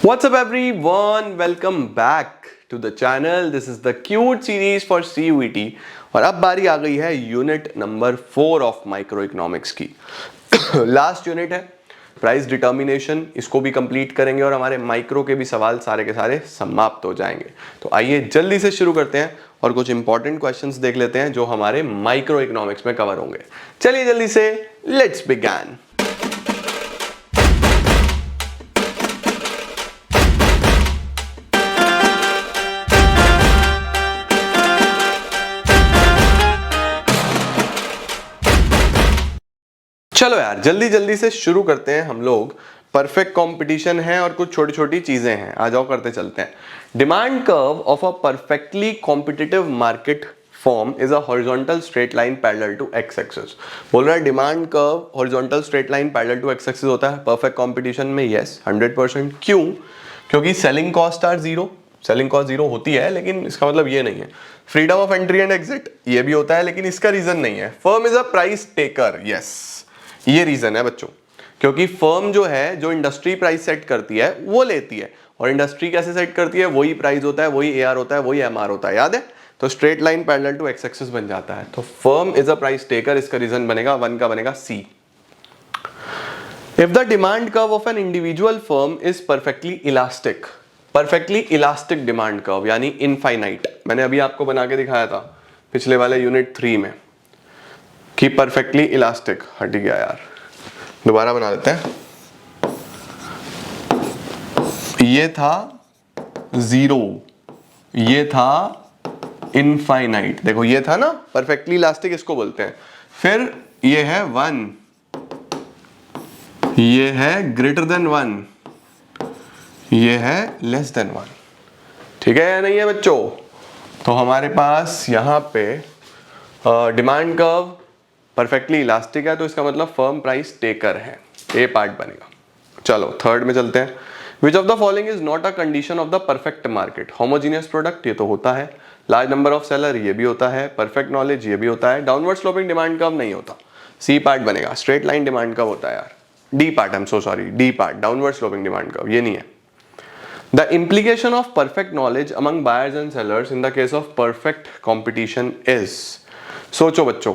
What's up everyone? Welcome back to the channel. This is the cute series for CUET और अब बारी आ गई है unit number 4 of micro economics की। Last unit है price determination, इसको भी कंप्लीट करेंगे और हमारे माइक्रो के भी सवाल सारे के सारे समाप्त हो जाएंगे। तो आइए जल्दी से शुरू करते हैं और कुछ इंपॉर्टेंट क्वेश्चंस देख लेते हैं जो हमारे माइक्रो इकोनॉमिक्स में कवर होंगे। चलिए जल्दी से लेट्स बिगिन। चलो यार जल्दी जल्दी से शुरू करते हैं हम लोग। परफेक्ट कंपटीशन है और कुछ छोटी छोटी चीजें हैं, आ जाओ करते चलते हैं। Demand curve of a perfectly competitive market form is a horizontal straight line parallel to X axis. बोल रहा है demand curve horizontal straight line parallel to X axis होता है परफेक्ट कंपटीशन में। यस 100%। क्यों? क्योंकि selling cost are zero. Selling cost zero होती है लेकिन इसका मतलब ये नहीं है। Freedom of entry and exit ये भी होता है लेकिन इसका रीजन नहीं है। Firm is a price taker. Yes ये रीजन है बच्चों, क्योंकि फर्म जो है जो इंडस्ट्री प्राइस सेट करती है वो लेती है, और इंडस्ट्री कैसे सेट करती है? वही प्राइस होता है, वही एआर होता है, वही एमआर होता है। याद है? तो straight line parallel to X axis बन जाता है। तो firm is a price taker, इसका रीजन बनेगा 1 का बनेगा C. If the demand curve of an individual firm is perfectly elastic, perfectly elastic demand curve यानी इनफाइनाइट, मैंने अभी आपको बना के दिखाया था पिछले वाले यूनिट 3 में कि परफेक्टली इलास्टिक। हट गया यार, दोबारा बना लेते हैं। ये था 0, ये था इनफाइनाइट। देखो ये था ना परफेक्टली इलास्टिक, इसको बोलते हैं। फिर ये है 1, ये है ग्रेटर देन 1, ये है लेस देन 1। ठीक है या नहीं है बच्चों? तो हमारे पास यहां पे डिमांड कर्व परफेक्टली इलास्टिक है, तो इसका मतलब फर्म प्राइस टेकर है। ए पार्ट बनेगा। चलो थर्ड में चलते हैं। विच of the following is not a condition of the perfect market? Homogeneous product ये तो होता है, लार्ज नंबर ऑफ सेलर ये भी होता है, परफेक्ट नॉलेज ये भी होता है, डाउनवर्ड स्लोपिंग डिमांड कर्व नहीं होता। सी पार्ट बनेगा। स्ट्रेट लाइन डिमांड कर्व होता है यार। D part, I am so sorry, D part downward sloping demand curve ये नहीं है। The implication of perfect knowledge among buyers and sellers in the case of perfect competition is, सोचो बच्चों,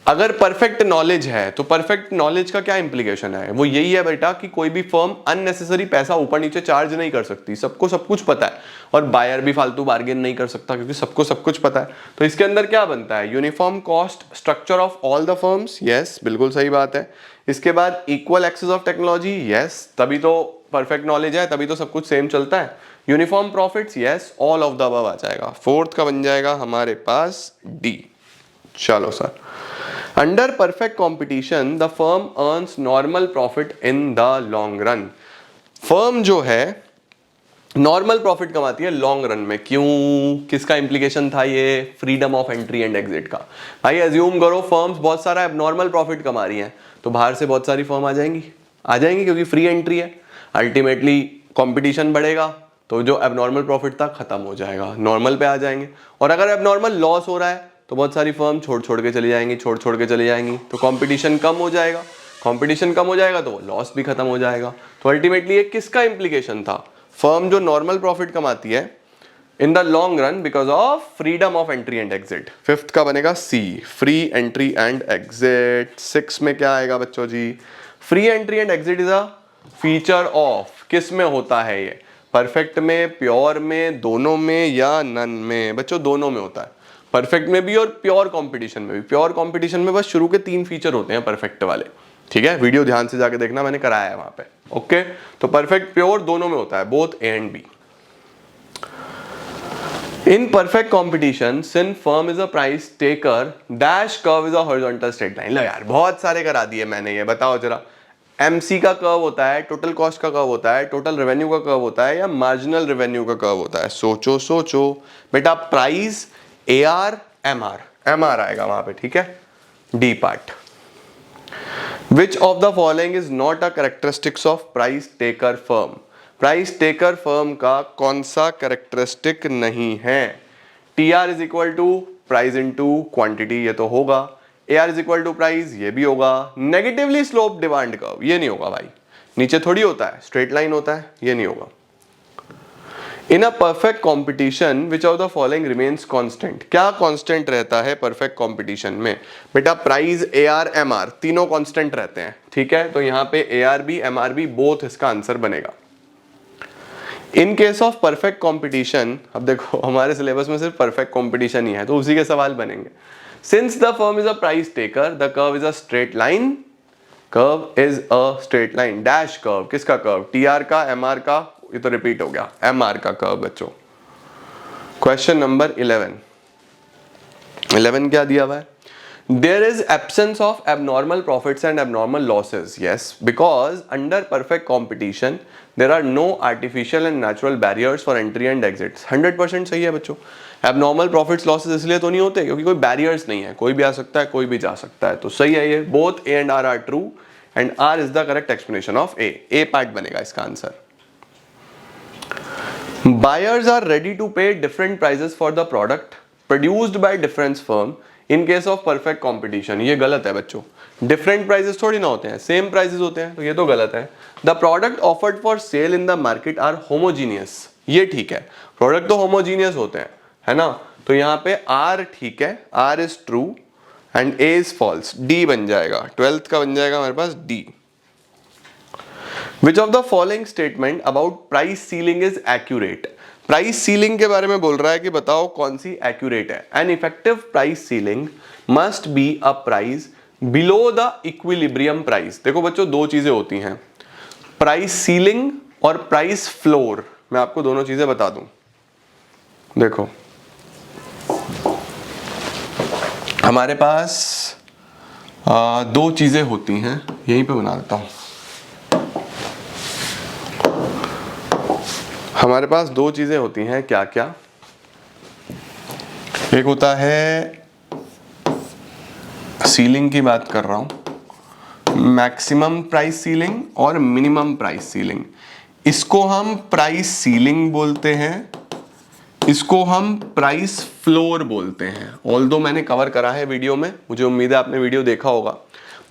अगर perfect knowledge है तो परफेक्ट नॉलेज का क्या इंप्लीकेशन है? वो यही है बेटा कि कोई भी फर्म अननेसेसरी पैसा ऊपर नीचे चार्ज नहीं कर सकती, सबको सब कुछ पता है, और बायर भी फालतू बार्गेन नहीं कर सकता क्योंकि सबको सब कुछ पता है। तो इसके अंदर क्या बनता है? Uniform cost structure of all the firms. Yes बिल्कुल सही बात है। इसके बाद equal access of technology. Yes तभी तो परफेक्ट नॉलेज है, तभी तो सब कुछ सेम चलता है। Uniform profits. Yes all of the above आ जाएगा। फोर्थ का बन जाएगा हमारे पास डी। चलो sir, under perfect competition the firm earns normal profit in the long run. Firm जो है नॉर्मल प्रॉफिट कमाती है लॉन्ग रन में। क्यों? किसका इंप्लीकेशन था ये? Freedom of entry and exit का। भाई एज्यूम करो फर्म्स बहुत सारा एबनॉर्मल प्रॉफिट कमा रही हैं, तो बाहर से बहुत सारी फर्म आ जाएंगी क्योंकि फ्री एंट्री है। अल्टीमेटली कंपटीशन बढ़ेगा तो जो एबनॉर्मल प्रॉफिट था खत्म हो जाएगा, नॉर्मल पे आ जाएंगे। और अगर एबनॉर्मल लॉस हो रहा है तो बहुत सारी फर्म छोड़ के चली जाएंगी, छोड़ के चली जाएंगी, तो कंपटीशन कम हो जाएगा। कंपटीशन कम हो जाएगा तो लॉस भी खत्म हो जाएगा। तो अल्टीमेटली ये किसका इंप्लीकेशन था? फर्म जो नॉर्मल प्रॉफिट कमाती है in the long run because of freedom of entry and exit. Fifth का बनेगा C, free entry and exit. 6 में क्या आएगा बच्चों जी? Free entry and exit is a feature of, किस में होता है ये? परफेक्ट में, प्योर में, दोनों में या नन में? बच्चों दोनों में होता है, परफेक्ट में भी और प्योर कंपटीशन में भी। प्योर कंपटीशन में बस शुरू के 3 फीचर होते हैं परफेक्ट वाले। ठीक है, वीडियो ध्यान से जाके देखना, मैंने कराया है वहां पे। ओके, तो परफेक्ट प्योर दोनों में होता है, both A and B. In perfect competition since firm is a price taker dash curve is a horizontal straight line. लो यार बहुत सारे करा दिए मैंने, ये बताओ जरा। एमसी का कर्व होता है, टोटल कॉस्ट का कर्व होता है, टोटल रेवेन्यू का कर्व होता है, या मार्जिनल रेवेन्यू का कर्व होता है? सोचो बेटा। प्राइस, एआर, एमआर आएगा वहां पे। ठीक है, D part. Which of the following is not a characteristics of price taker firm? Price taker firm का कौन सा कैरेक्टरिस्टिक नहीं है? T R is equal to price into quantity, ये तो होगा। A R is equal to price, ये भी होगा। नेगेटिवली स्लोप डिमांड कर्व, ये नहीं होगा भाई। नीचे थोड़ी होता है, स्ट्रेट लाइन होता है, ये नहीं होगा। In a perfect competition which of the following remains constant, क्या कांस्टेंट रहता है परफेक्ट कॉम्पिटिशन में? बेटा प्राइस, AR, MR तीनों कांस्टेंट रहते हैं, ठीक है। तो यहाँ पे ARB MRB बोथ इसका आंसर बनेगा। In case of perfect competition, अब देखो हमारे सिलेबस में सिर्फ परफेक्ट कॉम्पिटिशन ही है, तो उसी के सवाल बनेंगे। Since the firm is a price taker, the curve is a straight line, curve is a straight line, dash curve, किसका कर्व? TR का, MR का, ये तो रिपीट हो गया, MR का कर्व बच्चों। क्वेश्चन नंबर 11 क्या दिया हुआ है? There is absence of abnormal profits and abnormal losses. Yes, because under perfect competition there are no artificial and natural barriers for entry and exits. 100% सही है बच्चों। Abnormal profits losses इसलिए तो नहीं होते क्योंकि कोई barriers नहीं है, कोई भी आ सकता है, कोई भी जा सकता है, तो सही है ये। Both A and R are true and R is the correct explanation of A. A part बनेगा इसका answer. Buyers are ready to pay different prices for the product produced by different firm in case of perfect competition. ये गलत है बच्चों, different prices थोड़ी ना होते हैं, same prices होते हैं, तो ये तो गलत है। The product offered for sale in the market are homogeneous. ये ठीक है, प्रोडक्ट तो homogeneous होते हैं, है ना। तो यहाँ पे R ठीक है, R is true and A is false, D बन जाएगा, 12th का बन जाएगा हमारे पास D। Which of the following statement about price ceiling is accurate? Price ceiling के बारे में बोल रहा है कि बताओ कौन सी एक्यूरेट है। An effective price ceiling must be a price below the equilibrium price. देखो बच्चों दो चीजें होती हैं, प्राइस सीलिंग और प्राइस फ्लोर। मैं आपको दोनों चीजें बता दूं। देखो हमारे पास दो चीजें होती हैं, यहीं पे बना देता हूं। हमारे पास दो चीजें होती हैं, क्या क्या? एक होता है, सीलिंग की बात कर रहा हूं, मैक्सिमम प्राइस सीलिंग और मिनिमम प्राइस सीलिंग। इसको हम प्राइस सीलिंग बोलते हैं, इसको हम प्राइस फ्लोर बोलते हैं। ऑल्दो मैंने कवर करा है वीडियो में, मुझे उम्मीद है आपने वीडियो देखा होगा।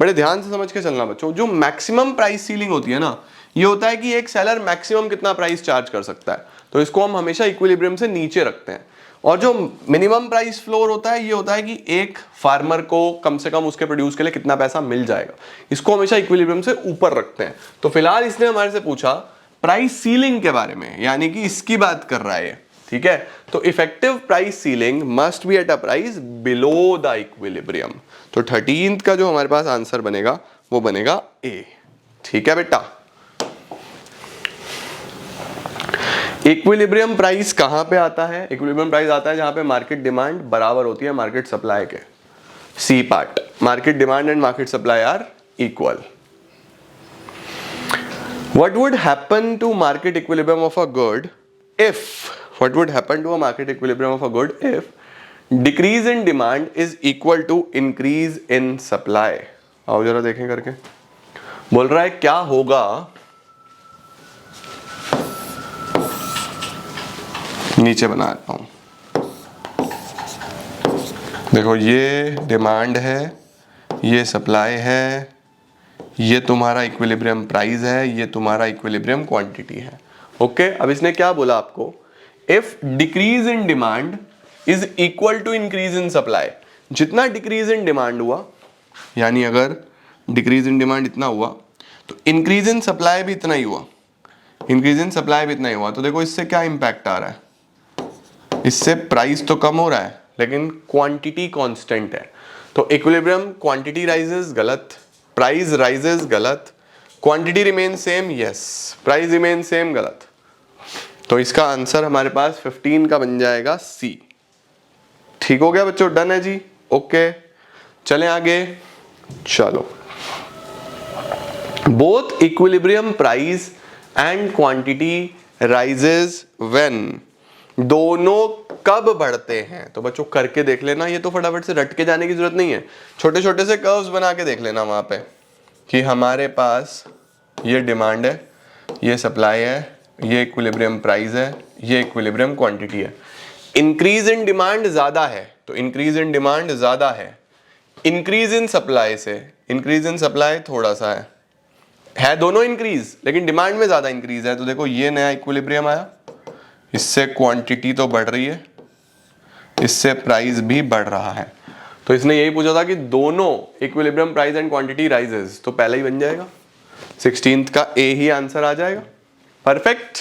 बड़े ध्यान से समझ के चलना बच्चों। जो मैक्सिमम प्राइस सीलिंग होती है ना, ये होता है कि एक सेलर मैक्सिमम कितना प्राइस चार्ज कर सकता है, तो इसको हम हमेशा इक्विलिब्रियम से नीचे रखते हैं। और जो मिनिमम प्राइस फ्लोर होता है, ये होता है कि एक फार्मर को कम से कम उसके प्रोड्यूस के लिए कितना पैसा मिल जाएगा, इसको हमेशा इक्विलिब्रियम से ऊपर रखते हैं। तो फिलहाल इसने हमारे से पूछा प्राइस सीलिंग के बारे में, यानी कि इसकी बात कर रहा है, ठीक है। तो effective price ceiling must be at a price below the equilibrium. तो 13th का जो हमारे पास आंसर बनेगा वो बनेगा ए, ठीक है बेटा। इक्विलिब्रियम प्राइस कहां पे आता है? इक्विलिब्रियम प्राइस आता है जहां पे मार्केट डिमांड बराबर होती है मार्केट सप्लाई के। C part, market demand and market supply are equal. What would happen to market equilibrium of a good if, what would happen to a market equilibrium of a good if decrease in demand is equal to increase in supply? आओ जरा देखें करके। बोल रहा है क्या होगा, नीचे बना देता हूं। देखो ये डिमांड है, ये सप्लाई है, ये तुम्हारा इक्विलिब्रियम प्राइस है, ये तुम्हारा इक्विलिब्रियम क्वांटिटी है। ओके, अब इसने क्या बोला आपको? If decrease in demand is equal to increase in supply. जितना डिक्रीज इन डिमांड हुआ, यानी अगर डिक्रीज इन डिमांड इतना हुआ तो इंक्रीज इन सप्लाई भी इतना ही हुआ, इंक्रीज इन सप्लाई भी इतना ही हुआ। तो देखो इससे क्या इंपैक्ट आ रहा है, इससे प्राइस तो कम हो रहा है लेकिन क्वांटिटी कांस्टेंट है। तो इक्विलिब्रियम क्वांटिटी राइजेस, गलत। प्राइस राइजेस, गलत। Quantity remain same, yes. Price remain same, गलत। तो इसका आंसर हमारे पास 15 का बन जाएगा सी। ठीक हो गया बच्चों, डन है जी, ओके। चलें आगे, चलो। Both equilibrium price and quantity rises when, दोनों कब बढ़ते हैं? तो बच्चों करके देख लेना, ये तो फटाफट से रट के जाने की जरूरत नहीं है, छोटे छोटे से कर्व्स बना के देख लेना वहां पे कि हमारे पास ये डिमांड है, ये सप्लाई है, ये इक्विलिब्रियम प्राइस है, ये इक्विलिब्रियम क्वांटिटी है। इंक्रीज इन डिमांड ज्यादा है तो इंक्रीज इन डिमांड ज्यादा है, इंक्रीज इन सप्लाई से इंक्रीज इन सप्लाई थोड़ा सा है, है दोनों इंक्रीज, लेकिन डिमांड में ज्यादा इंक्रीज है। तो देखो ये नया इक्विलिब्रियम आया, इससे क्वांटिटी तो बढ़ रही है, इससे प्राइस भी बढ़ रहा है। तो इसने यही पूछा था कि दोनों equilibrium price and quantity rises, तो पहला ही बन जाएगा 16th का ए ही आंसर आ जाएगा। परफेक्ट,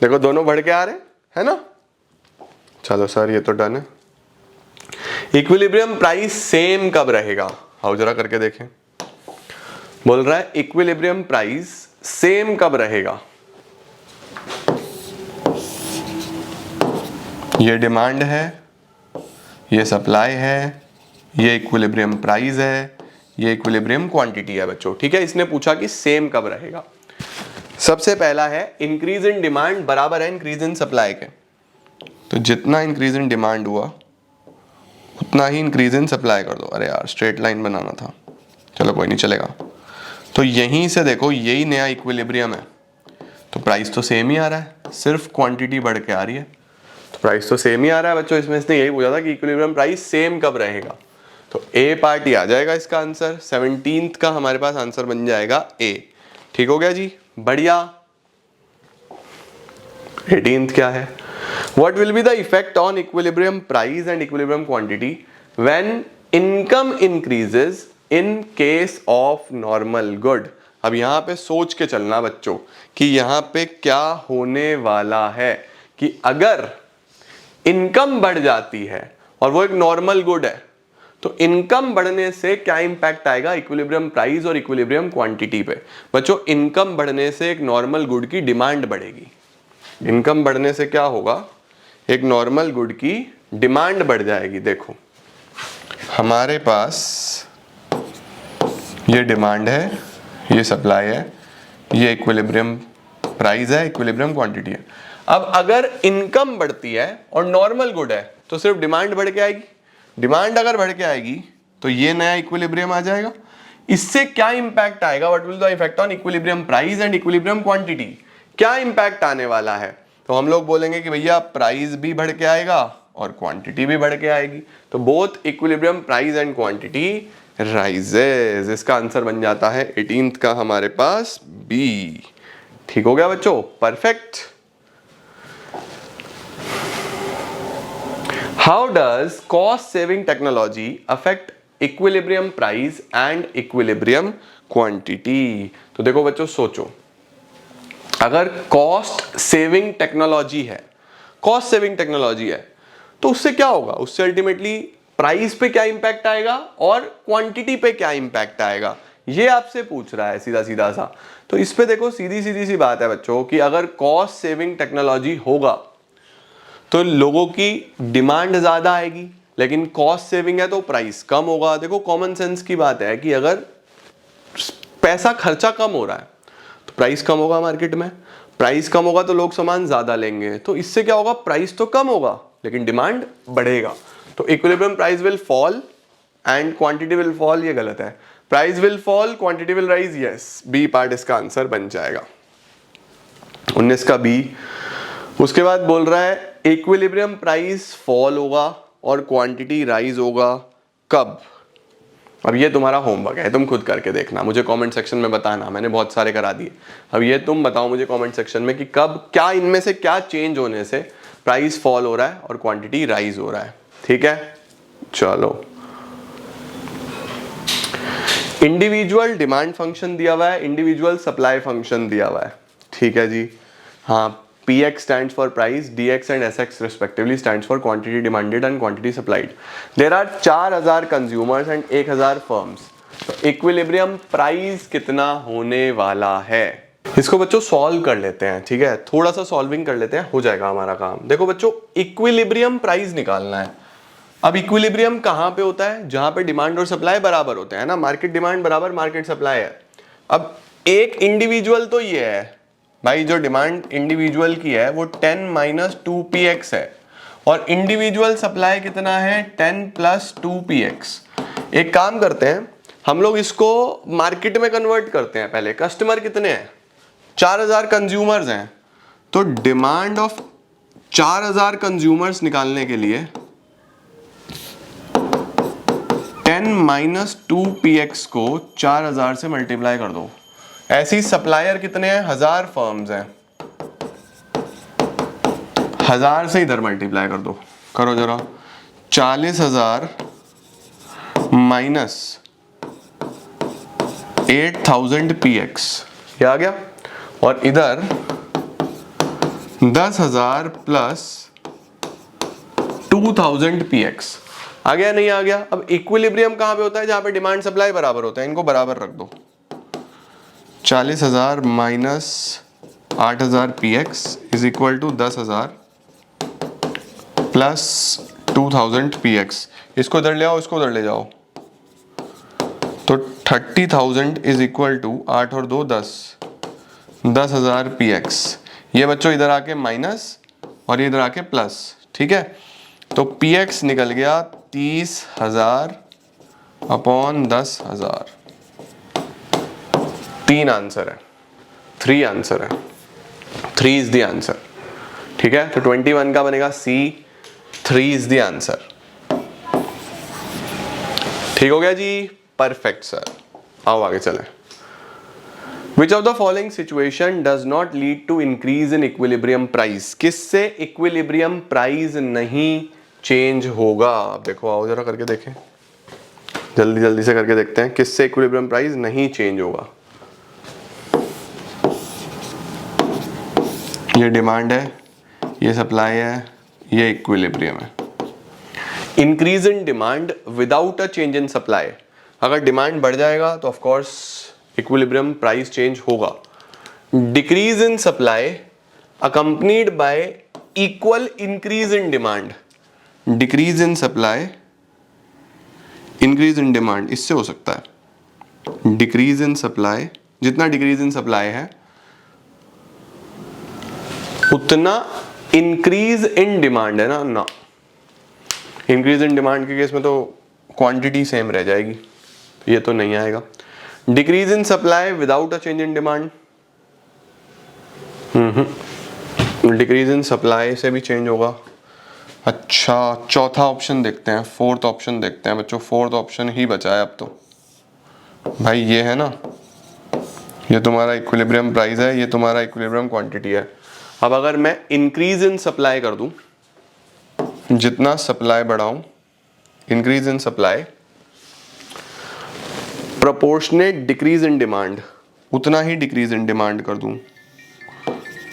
देखो दोनों बढ़ के आ रहे हैं, है ना। चलो सर ये तो डन है। इक्विलिब्रियम प्राइस सेम कब रहेगा, आओ जरा करके देखें। बोल रहा है इक्विलिब्रियम प्राइस सेम कब रहेगा। ये डिमांड है, ये सप्लाई है, ये इक्विलिब्रियम प्राइस है, ये इक्विलिब्रियम क्वांटिटी है बच्चों। ठीक है, इसने पूछा कि सेम कब रहेगा। सबसे पहला है इंक्रीज इन डिमांड बराबर है इंक्रीज इन सप्लाई के। तो जितना इंक्रीज इन डिमांड हुआ उतना ही इंक्रीज इन सप्लाई कर दो। अरे यार स्ट्रेट लाइन बनाना था, चलो कोई नहीं चलेगा। तो यहीं से देखो यही नया इक्विलिब्रियम है, तो प्राइस तो सेम ही आ रहा है, सिर्फ क्वांटिटी बढ़ के आ रही है। तो प्राइस तो सेम ही आ रहा है बच्चों। इसमें इसने यही पूछा था कि इक्विलिब्रियम प्राइस सेम कब रहेगा। तो ए पार्ट ही आ जाएगा इसका आंसर। 17th का हमारे पास आंसर बन जाएगा ए। ठीक हो गया जी, बढ़िया। 18th क्या है, what will be the effect on equilibrium price and equilibrium quantity when income increases in case of normal good. अब यहां पे सोच के चलना बच्चों कि यहां पे क्या होने वाला है कि अगर इनकम बढ़ जाती है और वो एक नॉर्मल गुड है, तो इनकम बढ़ने से क्या इंपैक्ट आएगा इक्विलिब्रियम प्राइस और इक्विलिब्रियम क्वांटिटी पे। बच्चों इनकम बढ़ने से एक नॉर्मल गुड की डिमांड बढ़ेगी। इनकम बढ़ने से क्या होगा, एक नॉर्मल गुड की डिमांड बढ़ जाएगी। देखो हमारे पास ये डिमांड है, ये सप्लाई है, ये इक्विलिब्रियम प्राइस है, इक्विलिब्रियम क्वांटिटी है। अब अगर इनकम बढ़ती है और नॉर्मल गुड है तो सिर्फ डिमांड बढ़ के आएगी। डिमांड अगर बढ़ के आएगी तो ये नया इक्विलिब्रियम आ जाएगा। इससे क्या इंपैक्ट आएगा, what will the effect on equilibrium price and equilibrium quantity, क्या इंपैक्ट आने वाला है। तो हम लोग बोलेंगे कि भैया प्राइस भी बढ़ के आएगा और क्वांटिटी भी बढ़ के आएगी। तो both equilibrium price and quantity rises. इसका आंसर बन जाता है 18th का हमारे पास बी। ठीक हो गया बच्चों, perfect. How does cost saving technology affect equilibrium price and equilibrium quantity? तो देखो बच्चों सोचो, अगर कॉस्ट सेविंग टेक्नोलॉजी है, कॉस्ट सेविंग टेक्नोलॉजी है, तो उससे क्या होगा, उससे अल्टीमेटली प्राइस पे क्या इंपैक्ट आएगा और क्वांटिटी पे क्या इंपैक्ट आएगा, ये आपसे पूछ रहा है सीधा सीधा सा। तो इस पे देखो सीधी सीधी सी बात है बच्चों कि अगर कॉस्ट सेविंग टेक्नोलॉजी होगा तो लोगों की डिमांड ज्यादा आएगी, लेकिन कॉस्ट सेविंग है तो प्राइस कम होगा। देखो कॉमन सेंस की बात है कि अगर पैसा खर्चा कम हो रहा है तो प्राइस कम होगा मार्केट में, प्राइस कम होगा तो लोग सामान ज्यादा लेंगे, तो इससे क्या होगा, प्राइस तो कम होगा लेकिन डिमांड बढ़ेगा। तो equilibrium price will fall and quantity will fall, ये गलत है। Price will fall quantity will rise, yes, B part इसका आंसर बन जाएगा 19 का बी। उसके बाद बोल रहा है इक्विलिब्रियम प्राइस फॉल होगा और क्वांटिटी राइज होगा कब। अब ये तुम्हारा होमवर्क है, तुम खुद करके देखना, मुझे कमेंट सेक्शन में बताना। मैंने बहुत सारे करा दिए, अब ये तुम बताओ मुझे कमेंट सेक्शन में कि कब, क्या इनमें से क्या चेंज होने से प्राइस फॉल हो रहा है और क्वांटिटी राइज हो रहा है। ठीक है, चलो। इंडिविजुअल डिमांड फंक्शन दिया हुआ है, इंडिविजुअल सप्लाई फंक्शन दिया हुआ है। ठीक है जी, हाँ। Px stands for price, Dx and Sx respectively stands for quantity demanded and quantity supplied. There are 4000 consumers and 1000 firms. तो इक्विलिब्रियम प्राइस कितना होने वाला है, इसको बच्चों सॉल्व कर लेते हैं। ठीक है, थोड़ा सा सॉल्विंग कर लेते हैं, हो जाएगा हमारा काम। देखो बच्चों इक्विलिब्रियम प्राइस निकालना है। अब इक्विलिब्रियम कहाँ पे होता है, जहां पे डिमांड और सप्लाई बराबर होते हैं ना, मार्केट डिमांड बराबर मार्केट सप्लाई है। अब एक इंडिविजुअल तो ये है भाई, जो डिमांड इंडिविजुअल की है वो 10 - 2px है और इंडिविजुअल सप्लाई कितना है 10 + 2px। एक काम करते हैं, हम लोग इसको मार्केट में कन्वर्ट करते हैं। पहले कस्टमर कितने हैं, 4000 कंज्यूमर्स हैं, तो डिमांड ऑफ 4000 कंज्यूमर्स निकालने के लिए 10 - 2px को 4000 से मल्टीप्लाई कर दो। ऐसी सप्लायर कितने हैं, 1000 फर्म्स हैं, 1000 से इधर मल्टीप्लाई कर दो, करो जरा, 40,000 माइनस 8000 px, ये आ गया, और इधर 10,000 प्लस 2000 px आ गया, नहीं आ गया। अब इक्विलिब्रियम कहां पे होता है, जहां पे डिमांड सप्लाई बराबर होता है, इनको बराबर रख दो, 40,000 minus 8000 px is equal to 10,000 plus 2000 px, इसको इधर ले आओ, इसको उधर ले जाओ, तो 30,000 इज इक्वल टू 8 और 2 10, 10,000 px, ये बच्चों इधर आके माइनस और ये इधर आके प्लस, ठीक है। तो px निकल गया 30,000 अपॉन 10,000, 3 आंसर है, 3 आंसर है, 3 इज द आंसर, ठीक है। तो 21 का बनेगा C, 3 इज द आंसर, ठीक हो गया जी, परफेक्ट सर। आओ आगे चलें। Which of the following situation does not lead to increase in equilibrium price? किससे equilibrium price नहीं चेंज होगा? देखो आओ जरा करके देखें, जल्दी जल्दी से करके देखते हैं, किससे equilibrium price नहीं चेंज होगा। ये डिमांड है, ये सप्लाई है, ये इक्विलिब्रियम है। Increase in demand without a change in supply, अगर डिमांड बढ़ जाएगा तो of course equilibrium price change होगा। Decrease in supply accompanied by equal increase in demand, decrease in supply increase in demand, इससे हो सकता है। डिक्रीज इन सप्लाई, जितना डिक्रीज इन सप्लाई है उतना इंक्रीज इन डिमांड है ना, ना इंक्रीज इन डिमांड के केस में तो क्वांटिटी सेम रह जाएगी, तो ये तो नहीं आएगा। Decrease in supply without a change in demand, decrease in supply से भी चेंज होगा। अच्छा चौथा ऑप्शन देखते हैं, फोर्थ ऑप्शन देखते हैं बच्चों, फोर्थ ऑप्शन ही बचा है अब तो भाई, ये है ना, ये तुम्हारा इक्विलिब्रियम प्राइस है, ये तुम्हारा इक्विलिब्रियम क्वांटिटी है। अब अगर मैं इंक्रीज इन सप्लाई कर दूं, जितना सप्लाई बढ़ाऊं, increase in supply proportionate decrease in demand, उतना ही डिक्रीज इन डिमांड कर दूं,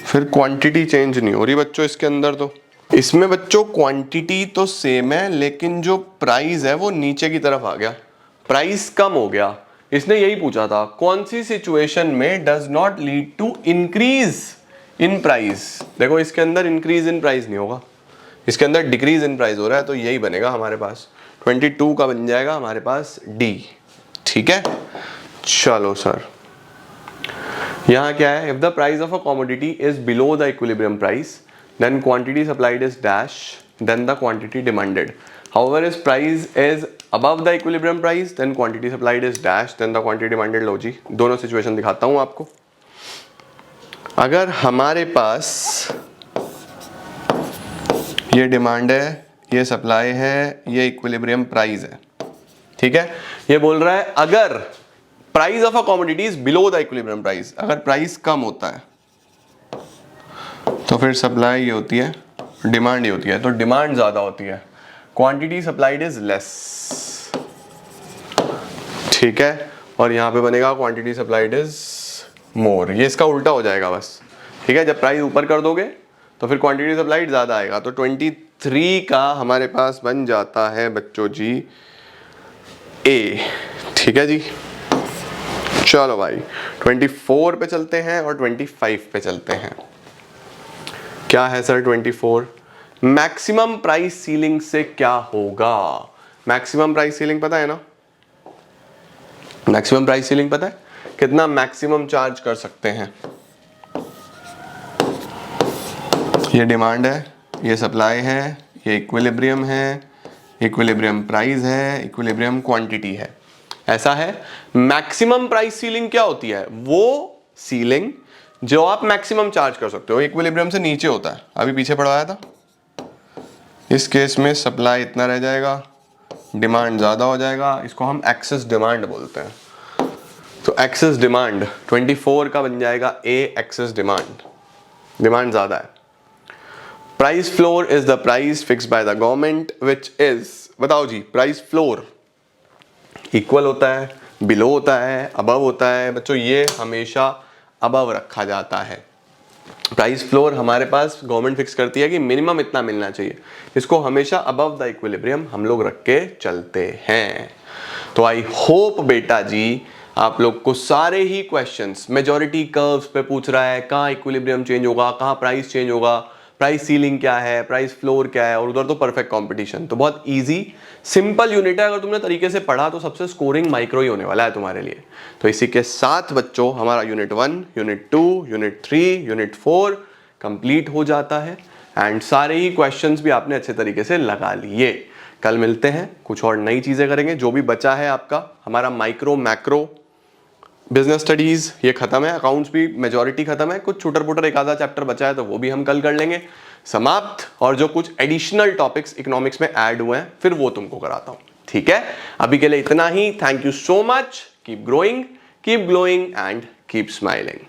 फिर क्वांटिटी चेंज नहीं हो रही बच्चों इसके अंदर। तो इसमें बच्चों क्वांटिटी तो सेम है, लेकिन जो प्राइस है वो नीचे की तरफ आ गया, प्राइस कम हो गया। इसने यही पूछा था कौन सी सिचुएशन में does not lead to increase in price. देखो इसके अंदर इंक्रीज इन प्राइस नहीं होगा, इसके अंदर डिक्रीज इन प्राइस हो रहा है, तो यही बनेगा हमारे पास, 22 का बन जाएगा हमारे पास डी, ठीक है। चलो सर, यहां क्या है, if the price of a commodity is below the equilibrium price then quantity supplied is dash than the quantity demanded, however if price is above the equilibrium price then quantity supplied is dash then the quantity demanded। लो जी दोनों situation दिखाता हूं आपको। अगर हमारे पास ये demand है, ये supply है, ये इक्विलिब्रियम प्राइस है, ठीक है। ये बोल रहा है अगर price of a commodity is below the equilibrium price, अगर प्राइस कम होता है तो फिर सप्लाई ये होती है, डिमांड ये होती है, तो डिमांड ज्यादा होती है, क्वांटिटी सप्लाइड इज लेस, ठीक है। और यहां पे बनेगा क्वांटिटी सप्लाइड इज मोर, ये इसका उल्टा हो जाएगा बस, ठीक है। जब प्राइस ऊपर कर दोगे तो फिर क्वांटिटी सप्लाइड ज्यादा आएगा, तो 23 का हमारे पास बन जाता है बच्चों जी ए, ठीक है जी। चलो भाई 24 पे चलते हैं और 25 पे चलते हैं। क्या है सर 24? मैक्सिमम प्राइस सीलिंग से क्या होगा? मैक्सिमम प्राइस सीलिंग पता है ना, मैक्सिमम प्राइस सीलिंग पता है, कितना मैक्सिमम चार्ज कर सकते हैं। ये डिमांड है, ये सप्लाई है, ये इक्विलिब्रियम है, इक्विलिब्रियम प्राइस है, इक्विलिब्रियम क्वांटिटी है, ऐसा है। मैक्सिमम प्राइस सीलिंग क्या होती है? वो सीलिंग जो आप मैक्सिमम चार्ज कर सकते हो, इक्विलिब्रियम से नीचे होता है, अभी पीछे पढ़वाया था। इस केस में सप्लाई इतना रह जाएगा, डिमांड ज़्यादा हो जाएगा, इसको हम एक्सेस डिमांड बोलते हैं। तो एक्सेस डिमांड 24 का बन जाएगा ए एक्सेस डिमांड, डिमांड ज्यादा है। Price floor is the price fix by the government which is, बताओ जी, प्राइस फ्लोर इक्वल होता है, बिलो होता है, अबव होता है? बच्चों ये हमेशा अबव रखा जाता है। प्राइस फ्लोर हमारे पास गवर्नमेंट फिक्स करती है कि मिनिमम इतना मिलना चाहिए, इसको हमेशा अबव द इक्विलिब्रियम हम लोग रख के चलते हैं। तो आई होप बेटा जी आप लोग को सारे ही क्वेश्चंस मेजॉरिटी कर्व्स पे पूछ रहा है, कहाँ इक्विलिब्रियम चेंज होगा, कहाँ प्राइस चेंज होगा, प्राइस सीलिंग क्या है, प्राइस फ्लोर क्या है, और उधर तो परफेक्ट कंपटीशन। तो बहुत इजी सिंपल यूनिट है, अगर तुमने तरीके से पढ़ा तो सबसे स्कोरिंग माइक्रो ही होने वाला है तुम्हारे लिए। तो इसी के साथ बच्चों हमारा unit 1, unit 2, unit 3, unit 4 complete हो जाता है एंड सारे ही क्वेश्चंस भी आपने अच्छे तरीके से लगा लिए। कल मिलते हैं, कुछ और नई चीजें करेंगे। जो भी बचा है आपका हमारा माइक्रो मैक्रो बिजनेस स्टडीज ये खत्म है, अकाउंट्स भी मेजॉरिटी खत्म है, कुछ छूटर पुटर एक आधा चैप्टर बचा है तो वो भी हम कल कर लेंगे समाप्त, और जो कुछ एडिशनल टॉपिक्स इकोनॉमिक्स में ऐड हुए हैं फिर वो तुमको कराता हूं। ठीक है, अभी के लिए इतना ही। Thank you so much, keep growing, keep glowing and keep smiling.